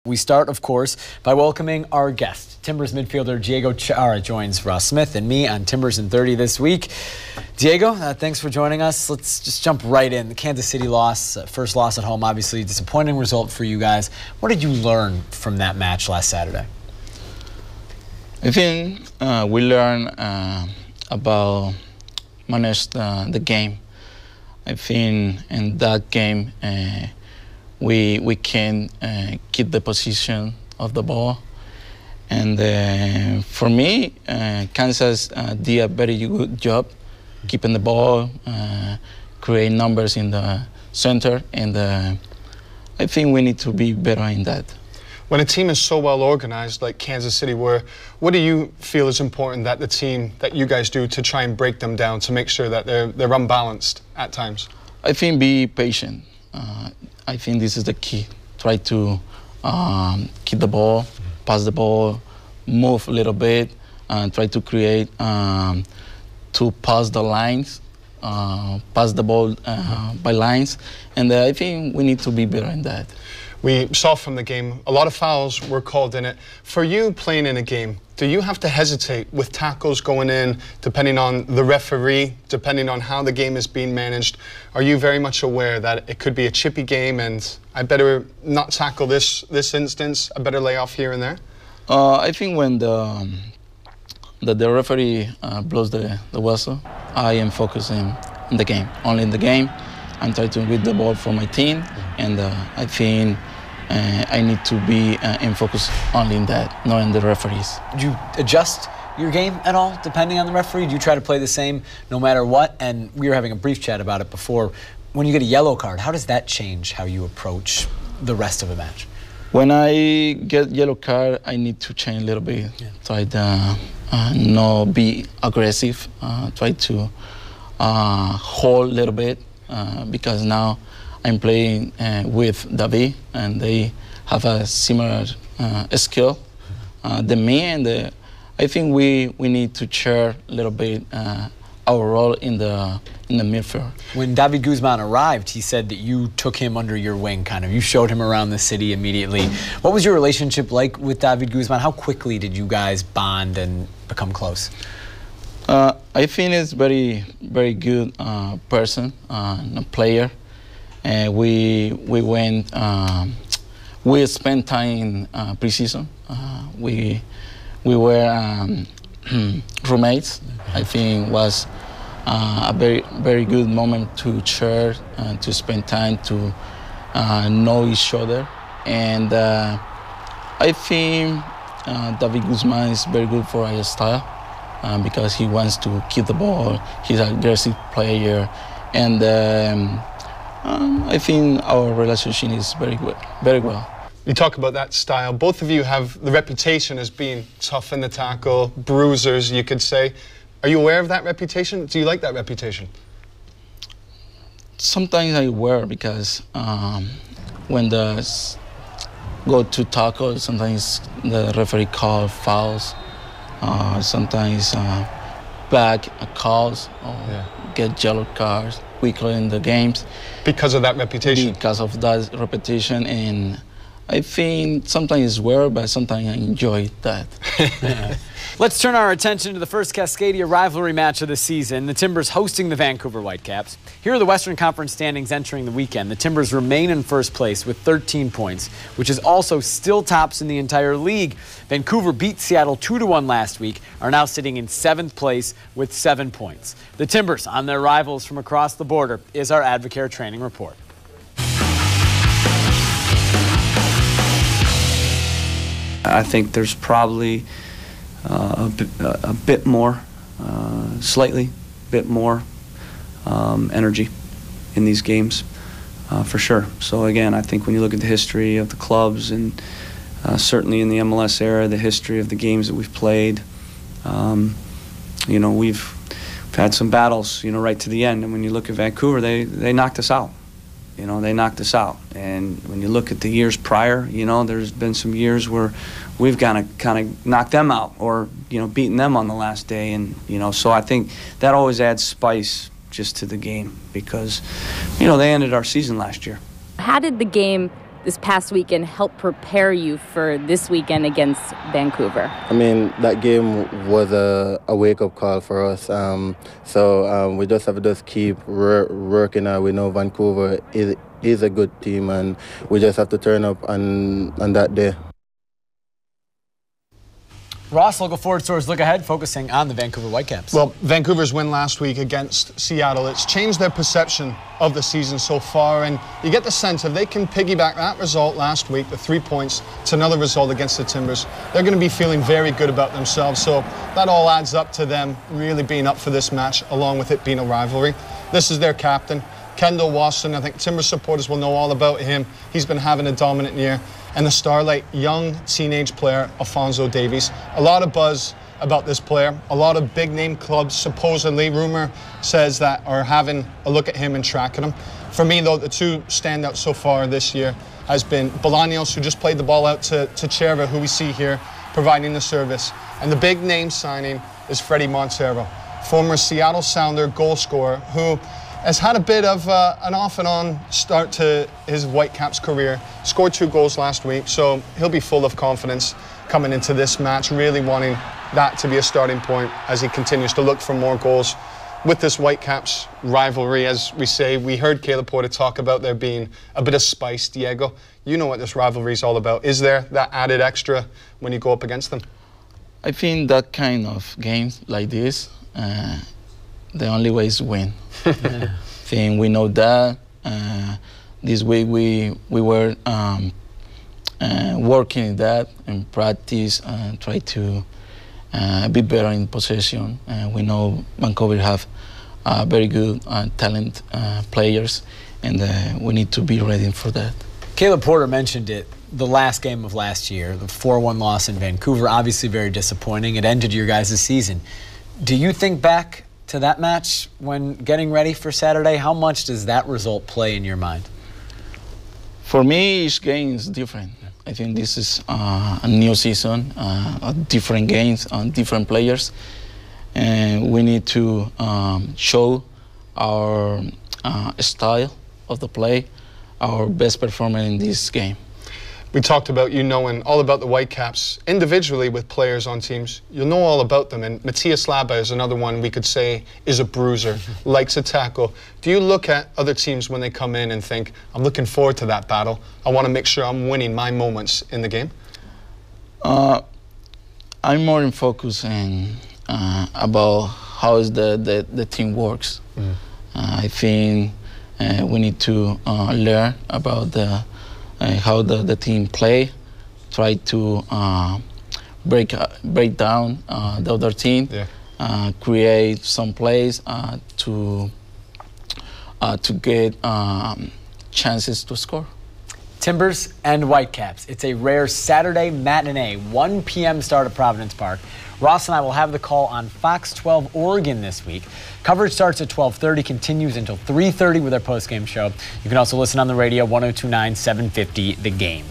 We start, of course, by welcoming our guest. Timbers midfielder Diego Chara joins Ross Smith and me on Timbers in 30 this week. Diego, thanks for joining us. Let's just jump right in. The Kansas City loss, first loss at home, obviously disappointing result for you guys. What did you learn from that match last Saturday? I think we learned about manage the game. I think in that game we can keep the position of the ball. And for me, Kansas did a very good job keeping the ball, create numbers in the center, and I think we need to be better in that. When a team is so well organized like Kansas City were, what do you feel is important that the team, that you guys do to try and break them down, to make sure that they're unbalanced at times? I think be patient. I think this is the key. Try to keep the ball, pass the ball, move a little bit, and try to create, to pass the lines, pass the ball by lines. And I think we need to be better in that. We saw from the game, a lot of fouls were called in it. For you playing in a game, do you have to hesitate with tackles going in, depending on the referee, depending on how the game is being managed? Are you very much aware that it could be a chippy game and I better not tackle this instance, I better lay off here and there? I think when the referee blows the whistle, I am focusing on the game, only in the game. I'm trying to read the ball for my team, and I think I need to be in focus only in that, not in the referees. Did you adjust your game at all, depending on the referee? Do you try to play the same no matter what? And we were having a brief chat about it before. When you get a yellow card, how does that change how you approach the rest of a match? When I get yellow card, I need to change a little bit. Yeah. Try to not be aggressive. Try to hold a little bit. Because now I'm playing with David, and they have a similar skill than me, and I think we need to share a little bit our role in the midfield. When David Guzman arrived, he said that you took him under your wing, kind of. You showed him around the city immediately. What was your relationship like with David Guzman? How quickly did you guys bond and become close? I think it's very good person, a player. We went, we spent time in preseason. We were roommates. I think it was a very good moment to share, to spend time to know each other. And I think David Guzman is very good for our style. Because he wants to keep the ball, he's an aggressive player, and I think our relationship is very good, very well. You talk about that style. Both of you have the reputation as being tough in the tackle, bruisers, you could say. Are you aware of that reputation? Do you like that reputation? Sometimes I wear because when the go to tackle, sometimes the referee calls fouls. Sometimes back calls or get yellow cards quickly in the games. Because of that reputation? Because of that reputation, and I think sometimes it's weird, but sometimes I enjoy that. Let's turn our attention to the first Cascadia rivalry match of the season. The Timbers hosting the Vancouver Whitecaps. Here are the Western Conference standings entering the weekend. The Timbers remain in first place with 13 points, which is also still tops in the entire league. Vancouver beat Seattle 2-1 last week, are now sitting in 7th place with 7 points. The Timbers on their rivals from across the border is our Advocare Training Report. I think there's probably a bit more, slightly bit more energy in these games, for sure. So again, I think when you look at the history of the clubs and certainly in the MLS era, the history of the games that we've played, you know, we've had some battles, you know, right to the end. And when you look at Vancouver, they knocked us out. You know, they knocked us out. And when you look at the years prior, you know, there's been some years where we've kind of knocked them out or, you know, beaten them on the last day. And, you know, so I think that always adds spice just to the game because, you know, they ended our season last year. How did the game this past weekend help prepare you for this weekend against Vancouver? I mean, that game was a wake-up call for us. So we just have to just keep working out. We know Vancouver is a good team, and we just have to turn up on that day. Ross, local forward stores look ahead, focusing on the Vancouver Whitecaps. Well, Vancouver's win last week against Seattle, it's changed their perception of the season so far, and you get the sense if they can piggyback that result last week, the 3 points, to another result against the Timbers, they're going to be feeling very good about themselves. So that all adds up to them really being up for this match, along with it being a rivalry. This is their captain, Kendall Wasson. I think Timbers supporters will know all about him. He's been having a dominant year. And the starlight, young teenage player, Alfonso Davies. A lot of buzz about this player. A lot of big-name clubs, supposedly, rumor says that, are having a look at him and tracking him. For me, though, the two standouts so far this year has been Bolaños, who just played the ball out to Chara, who we see here, providing the service. And the big-name signing is Freddie Montero, former Seattle Sounder goal scorer, who has had a bit of an off-and-on start to his Whitecaps career. Scored 2 goals last week, so he'll be full of confidence coming into this match, really wanting that to be a starting point as he continues to look for more goals. With this Whitecaps rivalry, as we say, we heard Caleb Porter talk about there being a bit of spice. Diego, you know what this rivalry is all about. Is there that added extra when you go up against them? I think that kind of games like this, the only way is to win. I think we know that. This week we were working in that in practice and try to be better in possession. We know Vancouver have very good talent players, and we need to be ready for that. Caleb Porter mentioned it, the last game of last year, the 4-1 loss in Vancouver, obviously very disappointing. It ended your guys' season. Do you think back to that match when getting ready for Saturday? How much does that result play in your mind? For me, each game is different. I think this is a new season, different games, different players, and we need to show our style of the play, our best performance in this game. We talked about you knowing all about the Whitecaps individually with players on teams. You'll know all about them, and Matthias Laba is another one we could say is a bruiser, likes a tackle. Do you look at other teams when they come in and think, I'm looking forward to that battle, I want to make sure I'm winning my moments in the game? I'm more in focus about how is the team works. I think we need to learn about how the team play, try to break down the other team, create some plays to get chances to score. Timbers and Whitecaps. It's a rare Saturday matinee, 1 p.m. start at Providence Park. Ross and I will have the call on Fox 12 Oregon this week. Coverage starts at 12:30, continues until 3:30 with our post-game show. You can also listen on the radio, 102.9, 750, The Game.